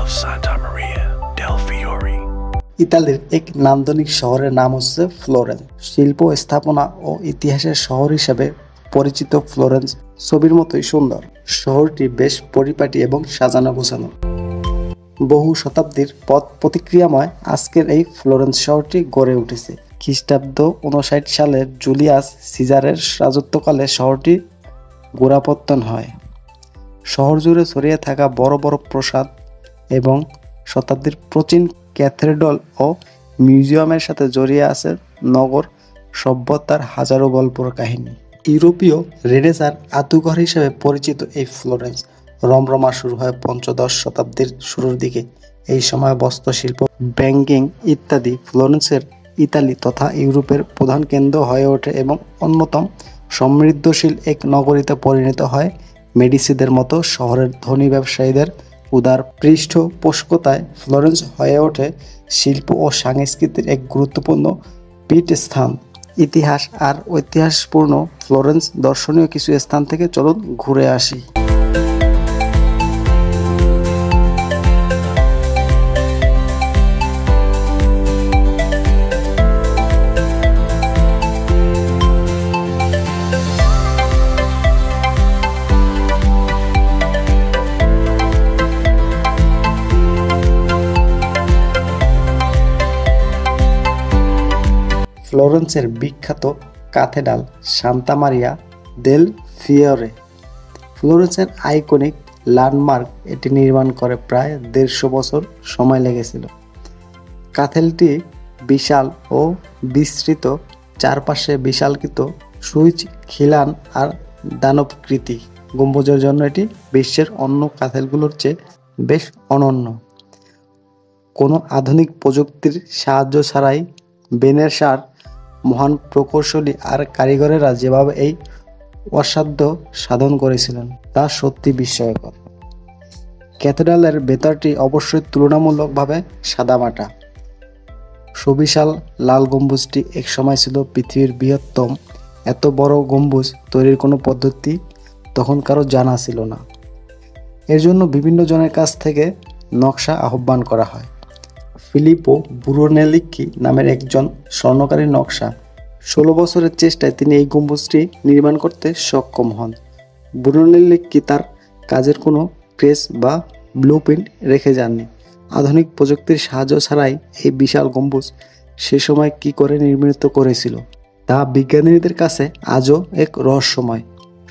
Santa Maria del Fiore. ইতালির এক নান্দনিক শহরের নাম হচ্ছে ফ্লোরেন্স। শিল্প, স্থাপনা ও ইতিহাসের শহর হিসেবে পরিচিত ফ্লোরেন্স ছবির মতোই সুন্দর। শহরটি বেশ পরিপাটি এবং সাজানো গোছানো। বহু শতাব্দীর পথ প্রতিক্রিয়াময় আজকের এই ফ্লোরেন্স শহরটি গড়ে উঠেছে। খ্রিস্টাব্দ 59 সালের জুলিয়াস সিজারের রাজত্বকালে শহরটি গোড়াপত্তন হয়। শহর জুড়ে ছড়িয়ে থাকা বড় বড় প্রাসাদ এবং শতাব্দীর প্রাচীন ক্যাথেড্রাল ও মিউজিয়ামের সাথে জড়িয়ে আছে নগর সভ্যতার হাজারো গল্পর কাহিনী। ইউরোপীয় রেনেসাঁর আতুঘর হিসেবে পরিচিত এই ফ্লোরেন্স রমরমা শুরু হয় পঞ্চদশ শতাব্দীর শুরুর দিকে। এই সময় বস্ত্রশিল্প, ব্যাংকিং ইত্যাদি ফ্লোরেন্সের ইতালি তথা ইউরোপের প্রধান কেন্দ্র হয়ে ওঠে এবং অন্যতম সমৃদ্ধশীল এক নগরীতে পরিণত হয়। মেডিসিদের মতো শহরের ধনী ব্যবসায়ীদের উদার পৃষ্ঠপোষকতায় ফ্লোরেন্স হয়ে ওঠে শিল্প ও সংস্কৃতির এক গুরুত্বপূর্ণ পীঠস্থান। ইতিহাস আর ঐতিহাসপূর্ণ ফ্লোরেন্স দর্শনীয় কিছু স্থান থেকে চলুন ঘুরে আসি। ফ্লোরেন্সের বিখ্যাত ক্যাথেড্রাল সান্তা মারিয়া দেল ফিওরে ফ্লোরেন্সের আইকনিক ল্যান্ডমার্ক। এটি নির্মাণ করে প্রায় 150 বছর সময় লেগেছিল। ক্যাথেড্রালটি বিশাল ও বিস্তৃত, চারপাশে বিশালকৃত সুউচ্চ খিলান আর দানবকৃতি গম্বুজের জন্য এটি বিশ্বের অন্য ক্যাথেড্রালগুলোর চেয়ে বেশ অনন্য। কোনো আধুনিক প্রযুক্তির সাহায্য ছাড়াই বেনেসার মহান প্রকৌশলী আর কারিগরেরা যেভাবে এই অসাধ্য সাধন করেছিলেন তা সত্যি বিস্ময়কর। ক্যাথেড্রালের ভেতরটি অবশ্যই তুলনামূলকভাবে সাদামাটা। সুবিশাল লাল গম্বুজটি একসময় ছিল পৃথিবীর বৃহত্তম। এত বড় গম্বুজ তৈরির কোনো পদ্ধতি তখন কারো জানা ছিল না। এর জন্য বিভিন্ন জনের কাছ থেকে নকশা আহ্বান করা হয়। ফিলিপো ব্রুনেলিকি নামের একজন স্বর্ণকারী নকশা 16 বছরের চেষ্টায় তিনি এই গম্বুজটি নির্মাণ করতে সক্ষম হন। ব্রুনেলিকি তার কাজের কোনো ট্রেস বা ব্লুপ্রিন্ট রেখে যাননি। আধুনিক প্রযুক্তির সাহায্য ছাড়াই এই বিশাল গম্বুজ সে সময় কী করে নির্মিত করেছিল তা বিজ্ঞানীদের কাছে আজও এক রহস্যময়।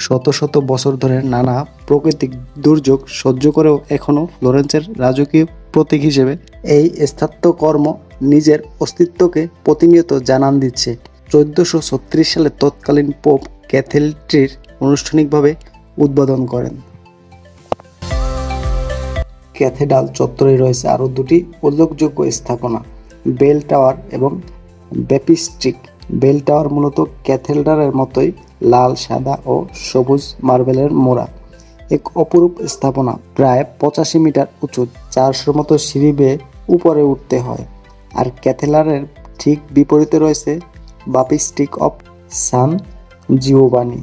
শত শত বছর ধরে নানা প্রাকৃতিক দুর্যোগ সহ্য করেও এখনও ফ্লোরেন্সের রাজকীয় প্রতীক হিসেবে এই স্থাপত্যকর্ম নিজের অস্তিত্বকে প্রতিনিয়ত জানান দিচ্ছে। 1436 সালে তৎকালীন পোপ ক্যাথেড্রালটির আনুষ্ঠানিকভাবে উদ্বোধন করেন। ক্যাথেড্রাল চত্বরে রয়েছে আরও দুটি উল্লেখযোগ্য স্থাপনা, বেল টাওয়ার এবং ব্যাপটিস্টিক। বেল টাওয়ার মূলত ক্যাথেড্রালের মতোই লাল, সাদা ও সবুজ মার্বেলের মোড়া এক অপরূপ স্থাপনা। প্রায় 85 মিটার উঁচু, 400 মতো সিঁড়ি বেয়ে উপরে উঠতে হয়। আর ক্যাথেড্রালের ঠিক বিপরীতে রয়েছে বাপ্টিস্টিক অফ সান জিওভানি।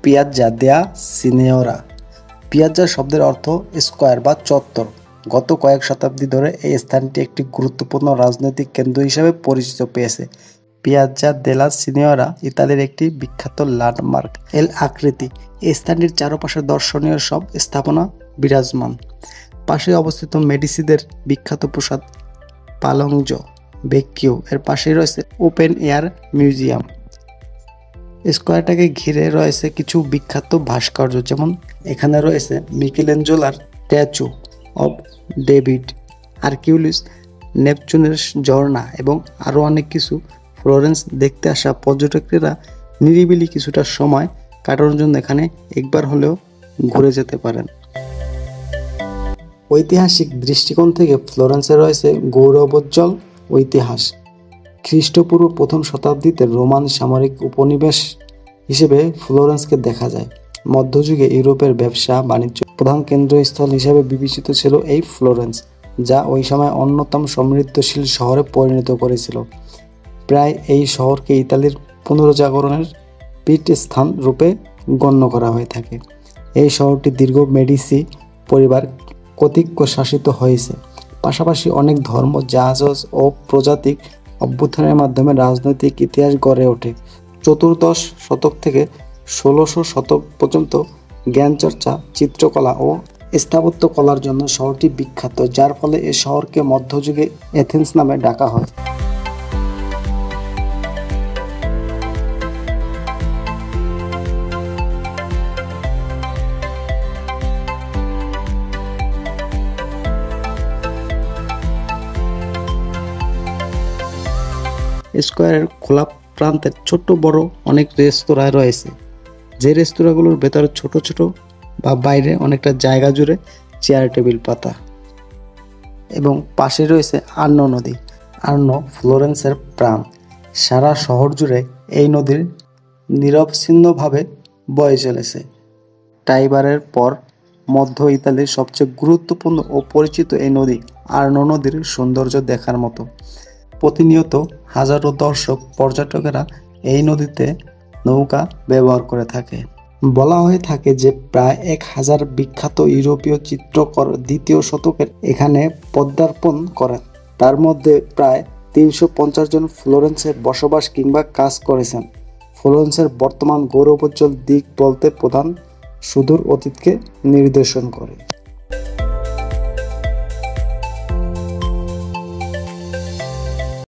পিয়াজ্জা দেয়া সিনিওরা। পিয়াজ্জা শব্দের অর্থ স্কোয়ার বা চত্বর। গত কয়েক শতাব্দী ধরে এই স্থানটি একটি গুরুত্বপূর্ণ রাজনৈতিক কেন্দ্র হিসেবে পরিচিত পেয়েছে। পিয়াজ্জা দেলা সিনিওরা ইতালির একটি বিখ্যাত ল্যান্ডমার্ক। এল আকৃতি এই স্থানটির চারপাশে দর্শনীয় সব স্থাপনা বিরাজমান। পাশে অবস্থিত মেডিসিদের বিখ্যাত প্রাসাদ পালংজো বেক্কিও এর পাশেই রয়েছে ওপেন এয়ার মিউজিয়াম। স্কোয়ারটাকে ঘিরে রয়েছে কিছু বিখ্যাত ভাস্কর্য, যেমন এখানে রয়েছে মিকেলেঞ্জেলোর স্ট্যাচু অব ডেভিড, আর্কিউলিস নেপচুনের ঝর্ণা এবং আরও অনেক কিছু। ফ্লোরেন্স দেখতে আসা পর্যটকেরা নিরিবিলি কিছুটা সময় কাটানোর জন্য এখানে একবার হলেও ঘুরে যেতে পারেন। ঐতিহাসিক দৃষ্টিকোণ থেকে ফ্লোরেন্সে রয়েছে গৌরবোজ্জ্বল ইতিহাস। খ্রিস্টপূর্ব প্রথম শতাব্দীতে রোমান সামরিক উপনিবেশ হিসেবে ফ্লোরেন্সকে দেখা যায়। মধ্যযুগে ইউরোপের ব্যবসা বাণিজ্য প্রধান কেন্দ্রস্থল হিসেবে বিবেচিত ছিল এই ফ্লোরেন্স, যা ওই সময় অন্যতম সমৃদ্ধশীল শহরে পরিণত করেছিল। প্রায় এই শহরকে ইতালির পুনর্জাগরণের পীঠস্থান রূপে গণ্য করা হয়ে থাকে। এই শহরটি দীর্ঘ মেডিসি পরিবার কর্তৃক শাসিত হয়েছে। পাশাপাশি অনেক ধর্ম, জাহাজ ও প্রজাতিক অভ্যুত্থানের মাধ্যমে রাজনৈতিক ইতিহাস গড়ে ওঠে। চতুর্দশ শতক থেকে 16শো শতক পর্যন্ত জ্ঞানচর্চা, চিত্রকলা ও স্থাপত্য কলার জন্য শহরটি বিখ্যাত, যার ফলে এই শহরকে মধ্যযুগে এথেন্স নামে ডাকা হয়। স্কয়ারের খোলা প্রান্তের ছোট বড় অনেক রেস্তোরাঁ রয়েছে, যে রেস্তোরাঁগুলোর ভেতরে ছোট ছোট বা বাইরে অনেকটা জায়গা জুড়ে চেয়ার টেবিল পাতা। এবং পাশে রয়েছে আর্নো নদী। আর্নো ফ্লোরেন্সের প্রাণ। সারা শহর জুড়ে এই নদীর নিরবচ্ছিন্নভাবে বয়ে চলেছে। টাইবারের পর মধ্য ইতালির সবচেয়ে গুরুত্বপূর্ণ ও পরিচিত এই নদী আর্নো নদীর সৌন্দর্য দেখার মতো। প্রতিনিয়ত হাজারো দর্শক, পর্যটকেরা এই নদীতে নৌকা ব্যবহার করে থাকে। বলা হয়ে থাকে যে প্রায় 1000 বিখ্যাত ইউরোপীয় চিত্রকর দ্বিতীয় শতকের এখানে পদার্পণ করেন। তার মধ্যে প্রায় 350 জন ফ্লোরেন্সে বসবাস কিংবা কাজ করেছেন। ফ্লোরেন্সের বর্তমান গৌরবোজ্জ্বল দিক বলতে প্রধান সুদূর অতীতকে নির্দেশন করে।